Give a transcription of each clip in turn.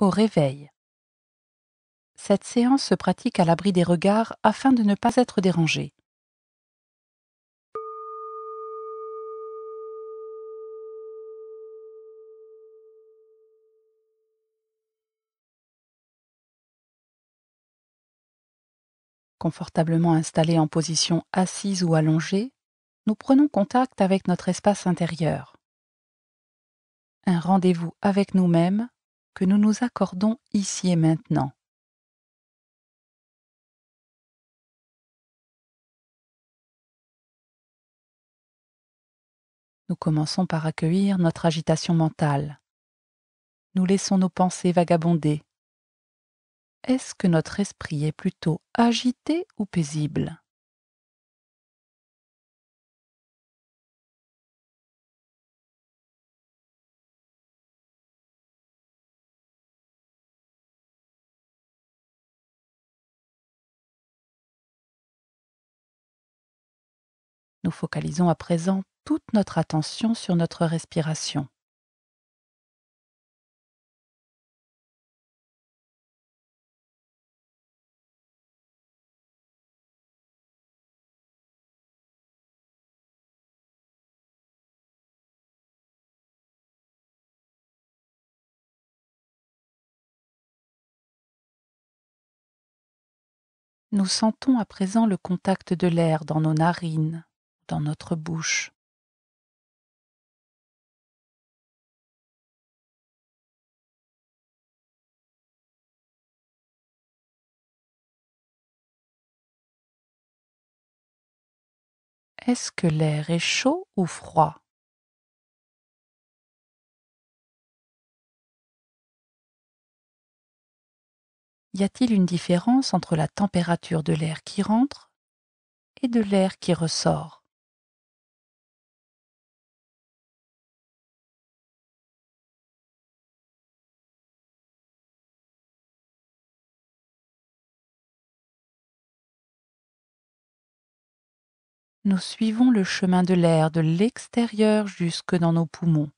Au réveil. Cette séance se pratique à l'abri des regards afin de ne pas être dérangé. Confortablement installés en position assise ou allongée, nous prenons contact avec notre espace intérieur. Un rendez-vous avec nous-mêmes que nous nous accordons ici et maintenant. Nous commençons par accueillir notre agitation mentale. Nous laissons nos pensées vagabonder. Est-ce que notre esprit est plutôt agité ou paisible ? Nous focalisons à présent toute notre attention sur notre respiration. Nous sentons à présent le contact de l'air dans nos narines, dans notre bouche. Est-ce que l'air est chaud ou froid ? Y a-t-il une différence entre la température de l'air qui rentre et de l'air qui ressort ? Nous suivons le chemin de l'air de l'extérieur jusque dans nos poumons.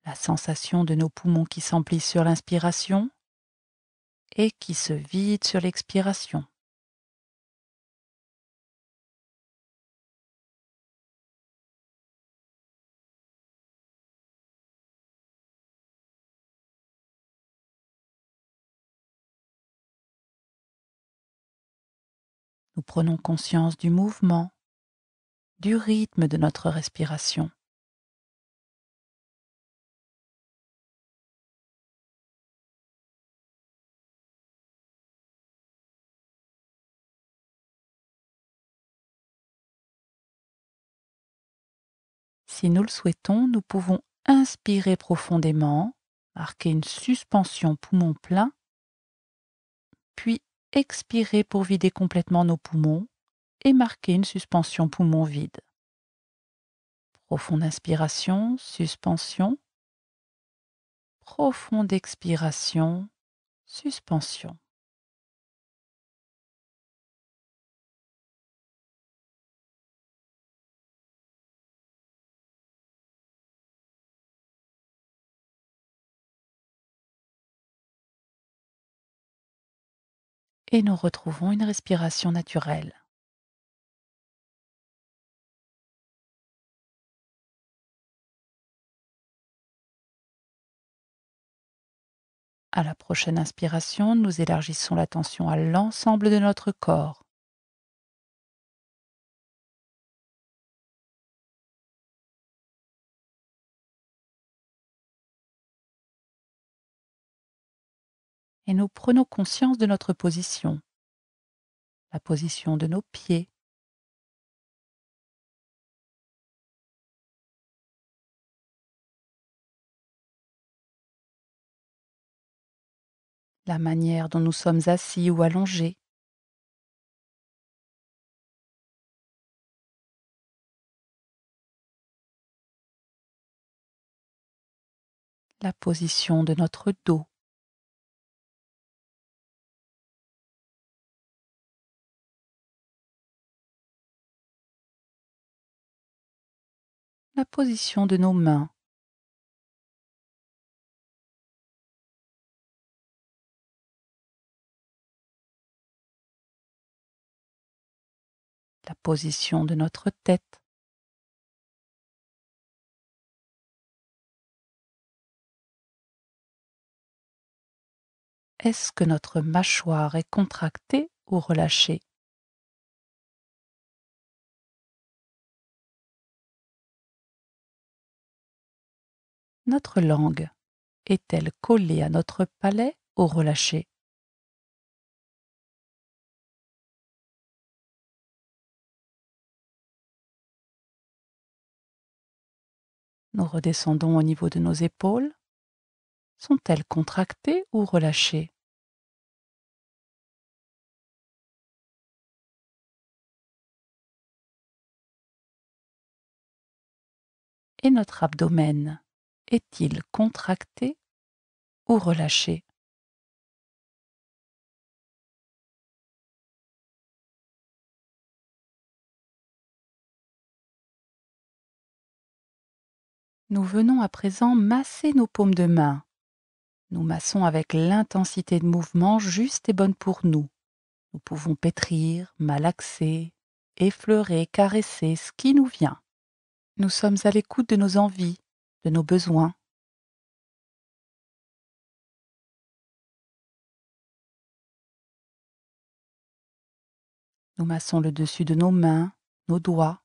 La sensation de nos poumons qui s'emplissent sur l'inspiration et qui se vident sur l'expiration. Nous prenons conscience du mouvement, du rythme de notre respiration. Si nous le souhaitons, nous pouvons inspirer profondément, marquer une suspension poumon plein, puis expirer pour vider complètement nos poumons et marquer une suspension poumon vide. Profonde inspiration, suspension, profonde expiration, suspension. Et nous retrouvons une respiration naturelle. À la prochaine inspiration, nous élargissons l'attention à l'ensemble de notre corps. Et nous prenons conscience de notre position, la position de nos pieds, la manière dont nous sommes assis ou allongés, la position de notre dos, la position de nos mains, la position de notre tête. Est-ce que notre mâchoire est contractée ou relâchée? Notre langue est-elle collée à notre palais ou relâchée? Nous redescendons au niveau de nos épaules. Sont-elles contractées ou relâchées? Et notre abdomen est-il contracté ou relâché? Nous venons à présent masser nos paumes de main. Nous massons avec l'intensité de mouvement juste et bonne pour nous. Nous pouvons pétrir, malaxer, effleurer, caresser ce qui nous vient. Nous sommes à l'écoute de nos envies, de nos besoins. Nous massons le dessus de nos mains, nos doigts.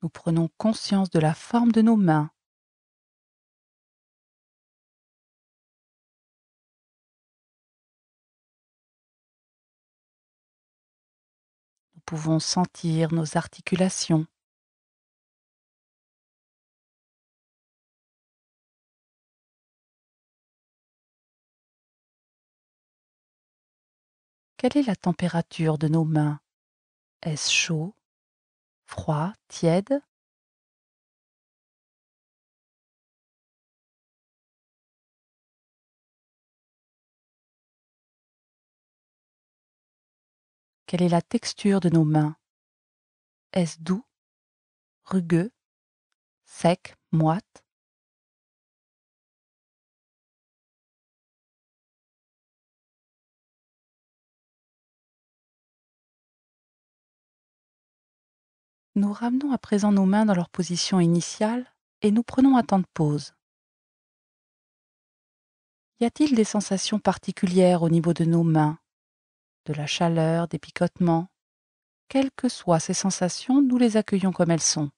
Nous prenons conscience de la forme de nos mains. Nous pouvons sentir nos articulations. Quelle est la température de nos mains? Est-ce chaud, froid, tiède? Quelle est la texture de nos mains? Est-ce doux, rugueux, sec, moite? Nous ramenons à présent nos mains dans leur position initiale et nous prenons un temps de pause. Y a-t-il des sensations particulières au niveau de nos mains? De la chaleur, des picotements? Quelles que soient ces sensations, nous les accueillons comme elles sont.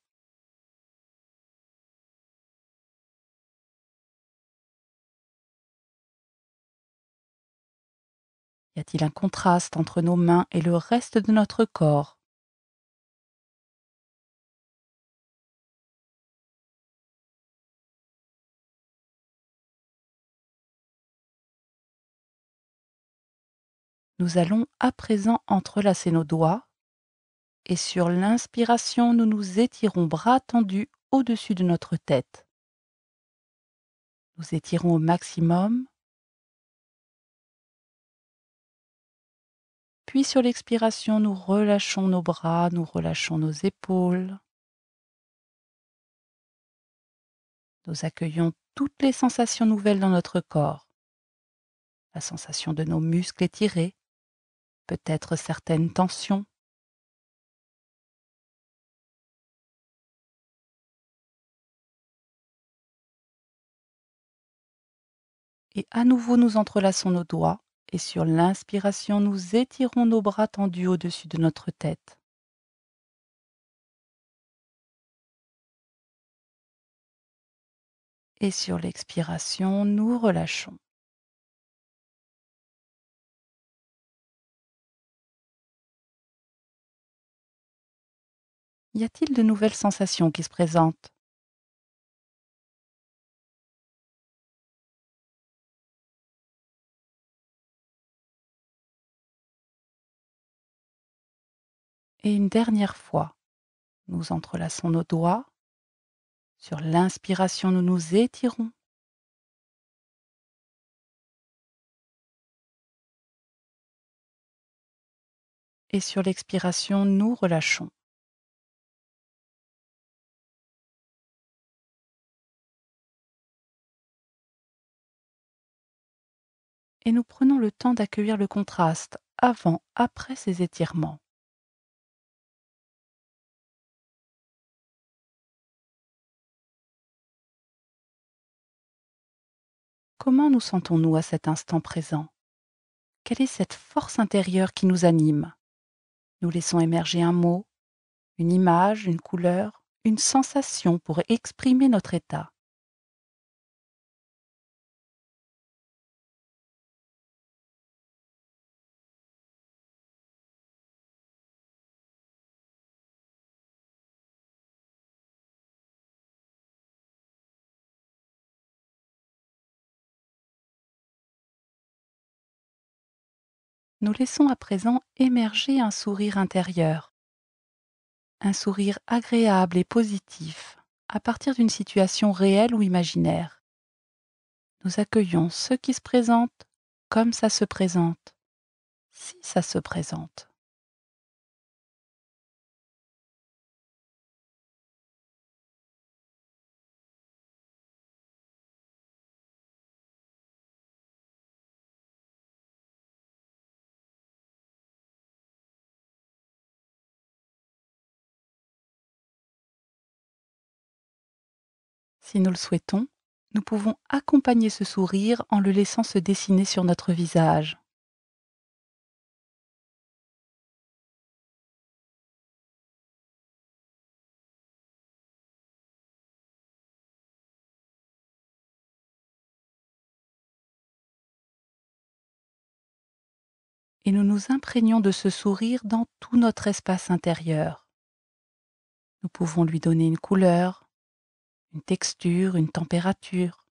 Y a-t-il un contraste entre nos mains et le reste de notre corps? Nous allons à présent entrelacer nos doigts et sur l'inspiration, nous nous étirons bras tendus au-dessus de notre tête. Nous étirons au maximum, puis sur l'expiration, nous relâchons nos bras, nous relâchons nos épaules. Nous accueillons toutes les sensations nouvelles dans notre corps. La sensation de nos muscles étirés, peut-être certaines tensions. Et à nouveau, nous entrelaçons nos doigts et sur l'inspiration, nous étirons nos bras tendus au-dessus de notre tête. Et sur l'expiration, nous relâchons. Y a-t-il de nouvelles sensations qui se présentent? Et une dernière fois, nous entrelaçons nos doigts. Sur l'inspiration, nous nous étirons. Et sur l'expiration, nous relâchons. et nous prenons le temps d'accueillir le contraste avant-après ces étirements. Comment nous sentons-nous à cet instant présent? Quelle est cette force intérieure qui nous anime? Nous laissons émerger un mot, une image, une couleur, une sensation pour exprimer notre état. Nous laissons à présent émerger un sourire intérieur, un sourire agréable et positif, à partir d'une situation réelle ou imaginaire. Nous accueillons ce qui se présente comme ça se présente, si ça se présente. Si nous le souhaitons, nous pouvons accompagner ce sourire en le laissant se dessiner sur notre visage. Et nous nous imprégnons de ce sourire dans tout notre espace intérieur. Nous pouvons lui donner une couleur, une texture, une température.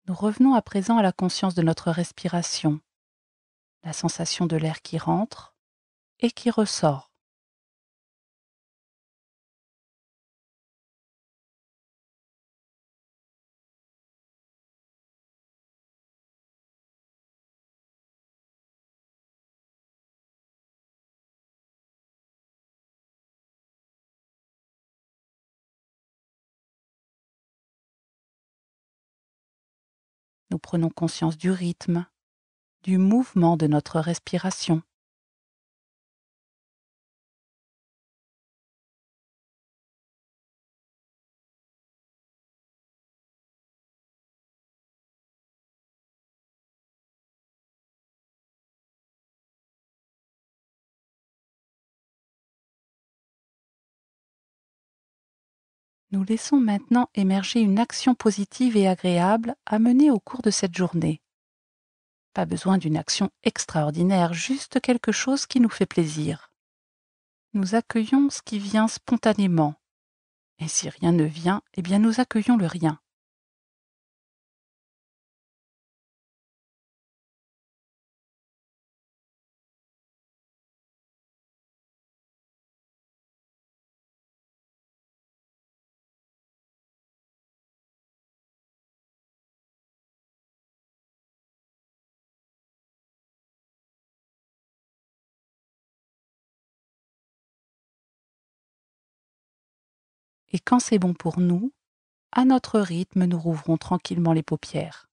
Nous revenons à présent à la conscience de notre respiration, la sensation de l'air qui rentre et qui ressort. Nous prenons conscience du rythme, du mouvement de notre respiration. Nous laissons maintenant émerger une action positive et agréable à mener au cours de cette journée. Pas besoin d'une action extraordinaire, juste quelque chose qui nous fait plaisir. Nous accueillons ce qui vient spontanément. Et si rien ne vient, eh bien nous accueillons le rien. Et quand c'est bon pour nous, à notre rythme, nous rouvrons tranquillement les paupières.